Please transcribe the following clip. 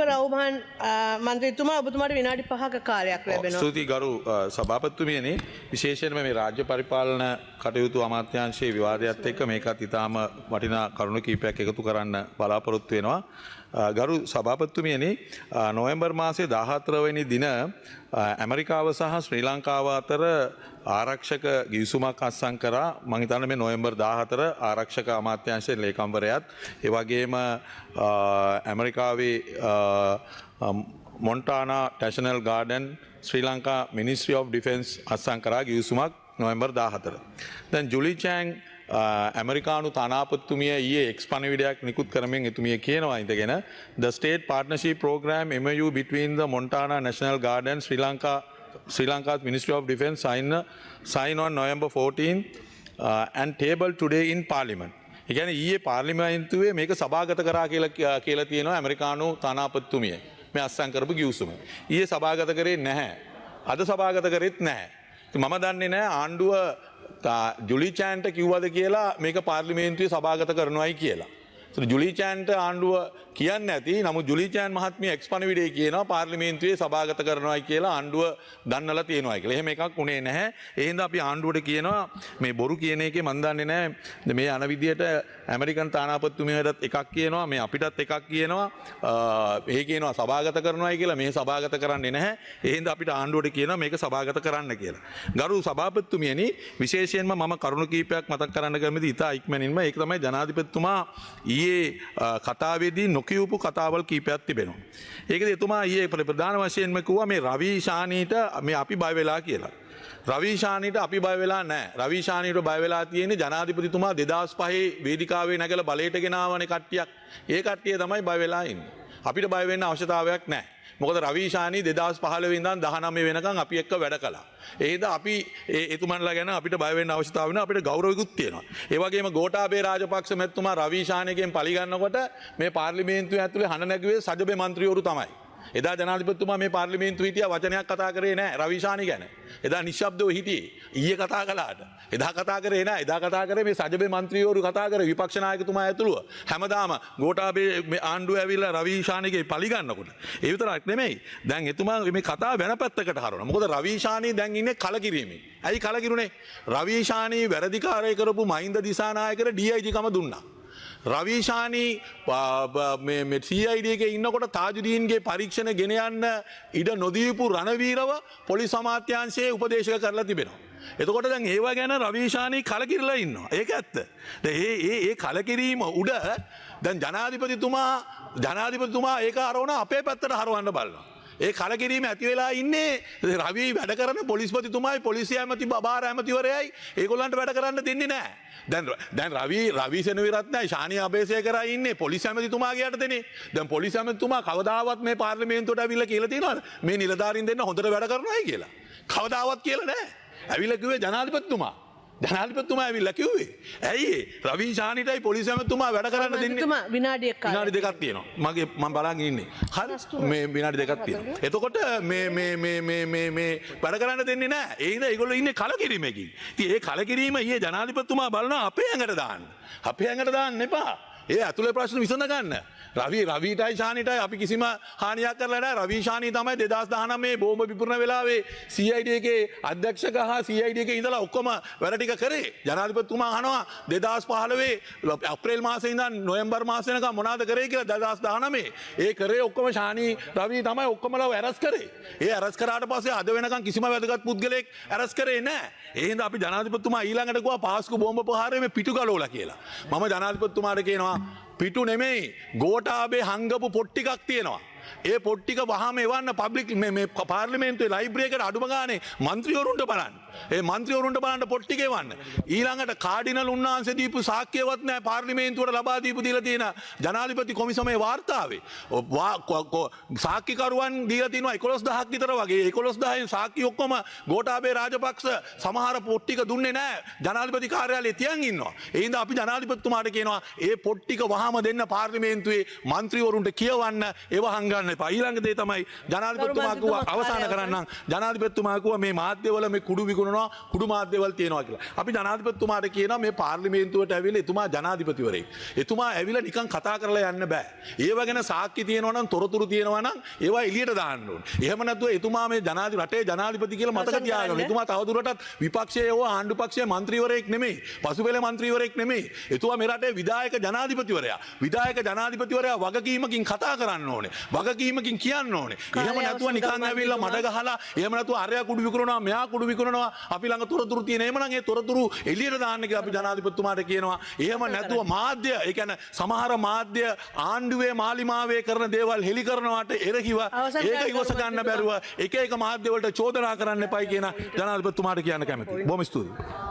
එතුක රවුමන් මන්ත්‍රීතුමා ඔබතුමාට විනාඩි 5ක කාලයක් ලැබෙනවා. ස්තුතියි ගරු සභාපතිතුමියනි විශේෂයෙන්ම මේ රාජ්‍ය පරිපාලන කටයුතු අමාත්‍යාංශයේ විවාදයත් එක්ක මේකත් ඉතාම වටිනා කරුණු කීපයක් එකතු කරන්න බලාපොරොත්තු වෙනවා. ගරු සභාපතිතුමියනි නොවැම්බර් මාසයේ 14 වෙනි දින ඇමරිකාව සහ ශ්‍රී ලංකාව අතර ආරක්ෂක ගිවිසුමක් අත්සන් කරා. මම හිතන්නේ මේ නොවැම්බර් 14 ආරක්ෂක අමාත්‍යාංශයේ ලේකම්වරයාත් ඒ වගේම ඇමරිකාවේ මොන්ටානා ටැෂනල් ගාඩන් Sri Lanka ministry of defence අත්සන් කරා ගිවිසුමක් නොවැම්බර් 14. දැන් ජුලි චෑන් ඇමරිකානු තානාපතිතුමිය ඊයේ එක්ස් පණිවිඩයක් නිකුත් කරමින් එතුමිය කියනවා ඉඳගෙන the state partnership program MOU between the Montana National Guard and Sri Lanka's Ministry of Defence sign on November 14 and table today in Parliament. ඒ කියන්නේ ඊයේ පාර්ලිමේන්තුවේ මේක සභාගත කරා කියලා තියෙනවා ඇමරිකානු තානාපතිතුමිය. මේ අත්සන් කරපු ගිවිසුම. ඊයේ සභාගත කරේ නැහැ. අද සභාගත කරෙත් නැහැ. මම දන්නේ නැහැ ආණ්ඩුව ජුලි චෑන්ට කිව්වද කියලා මේක පාර්ලිමේන්තුවේ සභාගත කරනවායි කියලා. ජුලි චෑන්ට ආණ්ඩුව කියන්නේ නැති. නමුත් ජුලි චෑන් මහත්මිය එක්ස් පණිවිඩයේ කියනවා පාර්ලිමේන්තුවේ සභාගත කරනවායි කියලා ආණ්ඩුව දන්නලා තියෙනවා කියලා. එහෙම එකක් උනේ නැහැ. ඒ හින්දා අපි ආණ්ඩුවට කියනවා මේ බොරු කියන එකේ මන් දන්නේ නැහැ. මේ අන විදියට ඇමරිකන් තානාපතිතුමියටත් එකක් කියනවා මේ අපිටත් එකක් කියනවා. ඒ කියනවා සභාගත කරනවායි කියලා මේ සභාගත කරන්නේ නැහැ. ඒ හින්දා අපිට ආණ්ඩුවට කියනවා මේක සභාගත කරන්න කියලා. ගරු සභාපතිතුමියනි විශේෂයෙන්ම මම කරුණු කීපයක් මතක් කරන්න කැමති ඉතා ඉක්මනින්ම ඒක තමයි ජනාධිපතිතුමා ඊයේ කතාවේදී නොකියපු කතාවල් කීපයක් තිබෙනවා. ඒකද එතුමා ඊයේ ප්‍රධාන වශයෙන්ම කිව්වා මේ රවි ශානීට මේ අපි බය වෙලා කියලා. රවි ශානීට අපි බය වෙලා නැහැ. රවි ශානීට බය වෙලා තියෙන්නේ ජනාධිපතිතුමා 2005 වේදිකාවේ නැගලා බලයට ගෙනාවනේ කට්ටියක්. ඒ කට්ටිය තමයි බය වෙලා ඉන්නේ. අපිට බය වෙන්න අවශ්‍යතාවයක් නැහැ. මොකද රවි ශානී 2015 ඉඳන් 19 වෙනකන් අපි එක්ක වැඩ කළා. ඒ හින්දා අපි එතුමන්ලා ගැන අපිට බය වෙන්න අවශ්‍යතාවය නැහැ. අපිට ගෞරවයකුත් තියෙනවා. ඒ වගේම ගෝඨාභය රාජපක්ෂ මැතිතුමා රවි ශානීගෙන් පරිගන්නකොට මේ පාර්ලිමේන්තුවේ ඇතුලේ හඬ නැගුවේ සජබේ මන්ත්‍රීවරු තමයි. එදා ජනාධිපතිතුමා මේ පාර්ලිමේන්තුවේ හිටියා වචනයක් කතා කරේ නැහැ රවි ශානී ගැන. එදා නිශ්ශබ්දව හිටියේ. ඊයේ කතා කළාට. එදා කතා කරේ නැහැ. එදා කතා කරේ මේ සජබේ මන්ත්‍රීවරු කතා කරේ විපක්ෂ නායකතුමා ඇතුළුව. හැමදාම ගෝඨාභය ආණ්ඩුව ඇවිල්ලා රවි ශානීගේ පරිගන්නකොට. ඒ විතරක් නෙමෙයි. දැන් එතුමා මේ කතාව වෙන පැත්තකට හරවනවා. මොකද රවි ශානී දැන් ඉන්නේ කලකිරීමේ. ඇයි කලකිරුනේ? රවි ශානී වැරදිකාරය කරපු මහින්ද දිසානායකට DIG කම දුන්නා. රවි ශානී මේ CID එකේ ඉන්නකොට තාජුදීන්ගේ පරීක්ෂණ ගෙන යන්න ඉඩ නොදීපු රණවීරව පොලිස් අමාත්‍යාංශයේ උපදේශක කරලා තිබෙනවා. එතකොට දැන් ඒවා ගැන රවි ශානී කලකිරලා ඉන්නවා. ඒක ඇත්ත. දැන් ඒ කලකිරීම උඩ දැන් ජනාධිපතිතුමා ඒක හරවන අපේ පැත්තට හරවන්න බලනවා. ඒ කලකිරීම ඇති වෙලා ඉන්නේ රවි වැඩ කරන පොලිස්පතිතුමායි පොලිසිය ඇමති බාර ඇමතිවරයයි ඒගොල්ලන්ට වැඩ කරන්න දෙන්නේ නැහැ. දැන් රවි සෙනවිරත්නයි ශානී අබේසේකරයි ඉන්නේ පොලිස් ඇමතිතුමාගේ යටතේනේ. දැන් පොලිස් ඇමතිතුමා කවදාවත් මේ පාර්ලිමේන්තුවට ඇවිල්ලා කියලා තියෙනවද මේ නිලධාරීන් දෙන්න හොඳට වැඩ කරනවායි කියලා? කවදාවත් කියලා නැහැ. ඇවිල්ලා කිව්වේ ජනාධිපතිතුමා. ජනාධිපතිතුමා ඇවිල්ලා කිව්වේ. ඇයි රවි ශානීටයි පොලිස් ඇමතිතුමා වැඩ කරන්න දෙන්නේ? විනාඩි දෙකක් තියෙනවා. මම බලන් ඉන්නේ. හරි මේ විනාඩි දෙකක් තියෙනවා. එතකොට මේ වැඩ කරන්න දෙන්නේ නැහැ. ඒ හින්දා ඒගොල්ලෝ ඉන්නේ කලකිරීමකින්. ඉතින් ඒ කලකිරීම ඊයේ ජනාධිපතිතුමා බලනවා අපේ ඇඟට දාන්න. අපේ ඇඟට දාන්න එපා. ඒ ඇතුලේ ප්‍රශ්න විසඳ ගන්න. රවිටයි ශානීටයි අපි කිසිම හානියක් කරලා නැහැ. රවි ශානී තමයි 2019 බෝම්බ විපුරන වෙලාවේ CID එකේ අධ්‍යක්ෂක හා CID එකේ ඉඳලා ඔක්කොම වැඩ ටික කරේ. ජනාධිපතිතුමා අහනවා 2015 අප්‍රේල් මාසේ ඉඳන් නොවැම්බර් මාසේ වෙනකම් මොනවද කරේ කියලා 2019. ඒ කරේ ඔක්කොම ශානී රවි තමයි ඔක්කොමලා ඇරස් කරේ. ඒ ඇරස් කරාට පස්සේ අද වෙනකම් කිසිම වැදගත් පුද්ගලයෙක් ඇරස් කරේ නැහැ. ඒ හින්දා අපි ජනාධිපතිතුමා ඊළඟට ගියා පාස්කු බෝම්බ ප්‍රහාරයේ මේ පිටු ගලවලා කියලා. මම ජනාධිපතිතුමාට කියනවා පිටු නෙමෙයි ගෝඨාභය හංගපු පොත් ටිකක් තියෙනවා. ඒ පොත් ටික වහම එවන්න පබ්ලික් මේ පාර්ලිමේන්තුවේ ලයිබ්‍රරි එකට අඩුම ගානේ മന്ത്രിවරුන්ට බලන්න. ඒ മന്ത്രിවරුන්ට බලන්න පොත් ටික එවන්න. ඊළඟට කාඩිනල් උන්වහන්සේ දීපු සාක්ෂියවත් නැහැ පාර්ලිමේන්තුවට ලබා දීපු දීලා තියෙන ජනාධිපති කොමිසමේ වාර්තාවේ. සාක්ෂිකරුවන් දීලා තියෙනවා 11000ක් විතර වගේ. 11000න් සාක්ෂි ඔක්කොම ගෝඨාභය රාජපක්ෂ සමහර පොත් ටික දුන්නේ නැහැ. ජනාධිපති කාර්යාලයේ තියන් ඉන්නවා. ඒ හින්දා අපි ජනාධිපතිතුමාට කියනවා ඒ පොත් ටික වහම දෙන්න පාර්ලිමේන්තුවේ മന്ത്രിවරුන්ට කියවන්න ඒව හංගන්න එපා. ඊළඟ දේ තමයි ජනාධිපතිතුමා කිව්වා අවසන් කරන්නම්. ජනාධිපතිතුමා කිව්වා මේ මාධ්‍යවල මේ කුඩු විකුණනවා කුඩු මාධ්‍යවල තියෙනවා කියලා. අපි ජනාධිපතිතුමාට කියනවා මේ පාර්ලිමේන්තුවට ඇවිල්ලා එතුමා ජනාධිපතිවරයෙක්. එතුමා ඇවිල්ලා නිකන් කතා කරලා යන්න බෑ. ඒව ගැන සාක්ෂි තියෙනවා නම් තොරතුරු තියෙනවා නම් ඒවා එළියට දාන්න ඕනේ. එහෙම නැත්නම් එතුමා මේ රටේ ජනාධිපති කියලා මතක තියාගන්න. එතුමා තවදුරටත් විපක්ෂයේ හෝ ආණ්ඩු පක්ෂයේ මන්ත්‍රීවරයෙක් නෙමෙයි. පසුපෙළ මන්ත්‍රීවරයෙක් නෙමෙයි. එතුමා මේ රටේ විධායක ජනාධිපතිවරයා. විධායක ජනාධිපතිවරයා වගකීමකින් කතා කරන්න ඕනේ. වගකීමකින් කියන්න ඕනේ. එහෙම නැතුව නිකන් ඇවිල්ලා මඩ ගහලා එහෙම නැතුව අරයා කුඩු විකුණනවා මෙයා කුඩු විකුණනවා අපි ළඟ තොරතුරු තියෙන. එහෙම නම් ඒ තොරතුරු එළියට දාන්න කියලා අපි ජනාධිපතිතුමාට කියනවා. එහෙම නැතුව මාධ්‍ය ඒ කියන්නේ සමහර මාධ්‍ය ආණ්ඩුවේ මාලිමාවේ කරන දේවල් හෙලි කරනවාට එරෙහිව ඒක ඉවස ගන්න බැරුව එක මාධ්‍ය වලට චෝදනා කරන්න එපයි කියන ජනාධිපතිතුමාට කියන්න කැමතියි. බොහොම ස්තුතියි.